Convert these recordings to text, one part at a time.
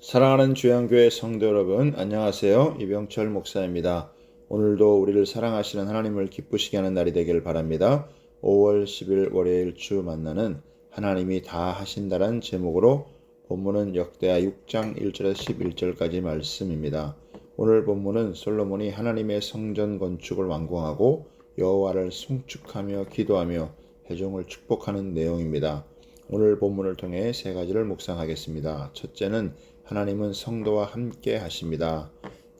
사랑하는 주양교회 성도 여러분, 안녕하세요. 이병철 목사입니다. 오늘도 우리를 사랑하시는 하나님을 기쁘시게 하는 날이 되길 바랍니다. 5월 10일 월요일 주 만나는 하나님이 다 하신다란 제목으로 본문은 역대하 6장 1절에서 11절까지 말씀입니다. 오늘 본문은 솔로몬이 하나님의 성전 건축을 완공하고 여호와를 송축하며 기도하며 회중을 축복하는 내용입니다. 오늘 본문을 통해 세 가지를 묵상하겠습니다. 첫째는 하나님은 성도와 함께 하십니다.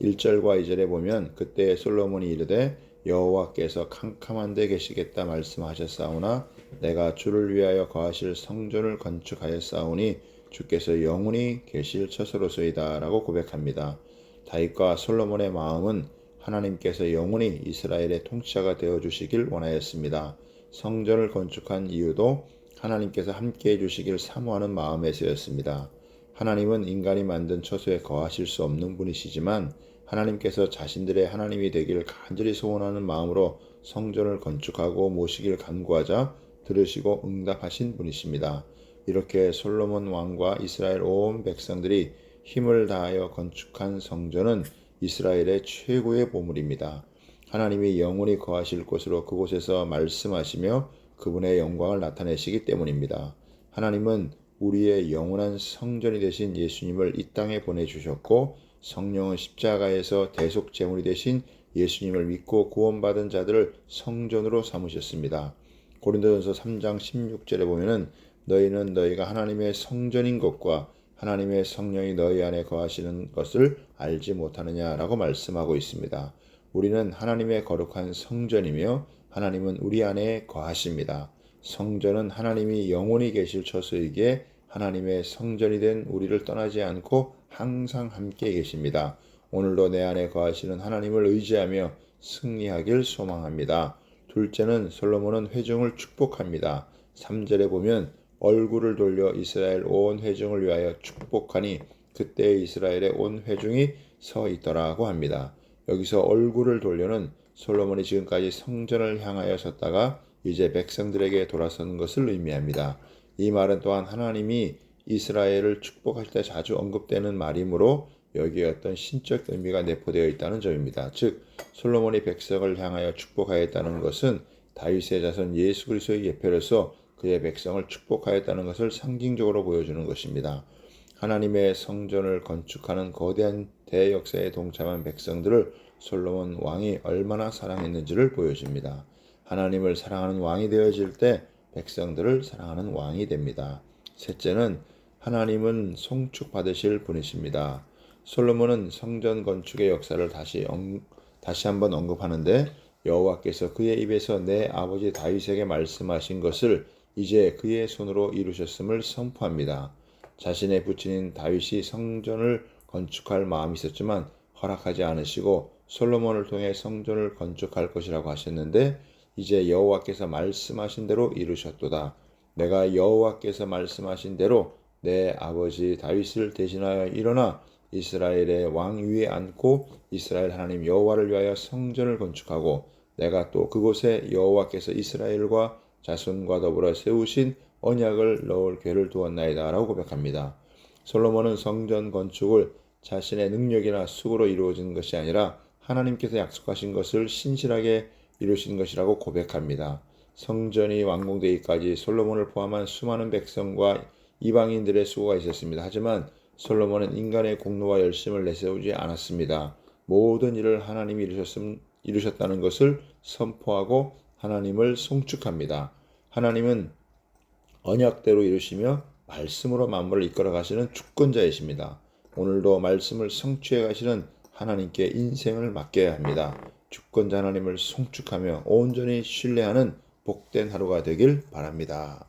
1절과 2절에 보면 그때 솔로몬이 이르되 여호와께서 캄캄한 데 계시겠다 말씀하셨사오나 내가 주를 위하여 거하실 성전을 건축하였사오니 주께서 영원히 계실 처소로소이다 라고 고백합니다. 다윗과 솔로몬의 마음은 하나님께서 영원히 이스라엘의 통치자가 되어주시길 원하였습니다. 성전을 건축한 이유도 하나님께서 함께해 주시길 사모하는 마음에서였습니다. 하나님은 인간이 만든 처소에 거하실 수 없는 분이시지만 하나님께서 자신들의 하나님이 되길 간절히 소원하는 마음으로 성전을 건축하고 모시길 간구하자 들으시고 응답하신 분이십니다. 이렇게 솔로몬 왕과 이스라엘 온 백성들이 힘을 다하여 건축한 성전은 이스라엘의 최고의 보물입니다. 하나님이 영원히 거하실 곳으로 그곳에서 말씀하시며 그분의 영광을 나타내시기 때문입니다. 하나님은 우리의 영원한 성전이 되신 예수님을 이 땅에 보내주셨고 성령은 십자가에서 대속 제물이 되신 예수님을 믿고 구원받은 자들을 성전으로 삼으셨습니다. 고린도전서 3장 16절에 보면은 너희는 너희가 하나님의 성전인 것과 하나님의 성령이 너희 안에 거하시는 것을 알지 못하느냐라고 말씀하고 있습니다. 우리는 하나님의 거룩한 성전이며 하나님은 우리 안에 거하십니다. 성전은 하나님이 영원히 계실 처소이기에 하나님의 성전이 된 우리를 떠나지 않고 항상 함께 계십니다. 오늘도 내 안에 거하시는 하나님을 의지하며 승리하길 소망합니다. 둘째는 솔로몬은 회중을 축복합니다. 3절에 보면 얼굴을 돌려 이스라엘 온 회중을 위하여 축복하니 그때 이스라엘의 온 회중이 서 있더라고 합니다. 여기서 얼굴을 돌려는 솔로몬이 지금까지 성전을 향하여 섰다가 이제 백성들에게 돌아선 것을 의미합니다. 이 말은 또한 하나님이 이스라엘을 축복할 때 자주 언급되는 말이므로 여기에 어떤 신적 의미가 내포되어 있다는 점입니다. 즉 솔로몬이 백성을 향하여 축복하였다는 것은 다윗의 자손 예수 그리스도의 예표로서 그의 백성을 축복하였다는 것을 상징적으로 보여주는 것입니다. 하나님의 성전을 건축하는 거대한 대역사에 동참한 백성들을 솔로몬 왕이 얼마나 사랑했는지를 보여줍니다. 하나님을 사랑하는 왕이 되어질 때 백성들을 사랑하는 왕이 됩니다. 셋째는 하나님은 송축받으실 분이십니다. 솔로몬은 성전 건축의 역사를 다시 한번 언급하는데 여호와께서 그의 입에서 내 아버지 다윗에게 말씀하신 것을 이제 그의 손으로 이루셨음을 선포합니다. 자신의 부친인 다윗이 성전을 건축할 마음이 있었지만 허락하지 않으시고 솔로몬을 통해 성전을 건축할 것이라고 하셨는데 이제 여호와께서 말씀하신 대로 이루셨도다. 내가 여호와께서 말씀하신 대로 내 아버지 다윗을 대신하여 일어나 이스라엘의 왕 위에 앉고 이스라엘 하나님 여호와를 위하여 성전을 건축하고 내가 또 그곳에 여호와께서 이스라엘과 자손과 더불어 세우신 언약을 넣을 궤를 두었나이다 라고 고백합니다. 솔로몬은 성전 건축을 자신의 능력이나 수고로 이루어진 것이 아니라 하나님께서 약속하신 것을 신실하게 이루신 것이라고 고백합니다. 성전이 완공되기까지 솔로몬을 포함한 수많은 백성과 이방인들의 수고가 있었습니다. 하지만 솔로몬은 인간의 공로와 열심을 내세우지 않았습니다. 모든 일을 하나님이 이루셨다는 것을 선포하고 하나님을 송축합니다. 하나님은 언약대로 이루시며 말씀으로 만물을 이끌어 가시는 주권자이십니다. 오늘도 말씀을 성취해 가시는 하나님께 인생을 맡겨야 합니다. 주권자 하나님을 송축하며 온전히 신뢰하는 복된 하루가 되길 바랍니다.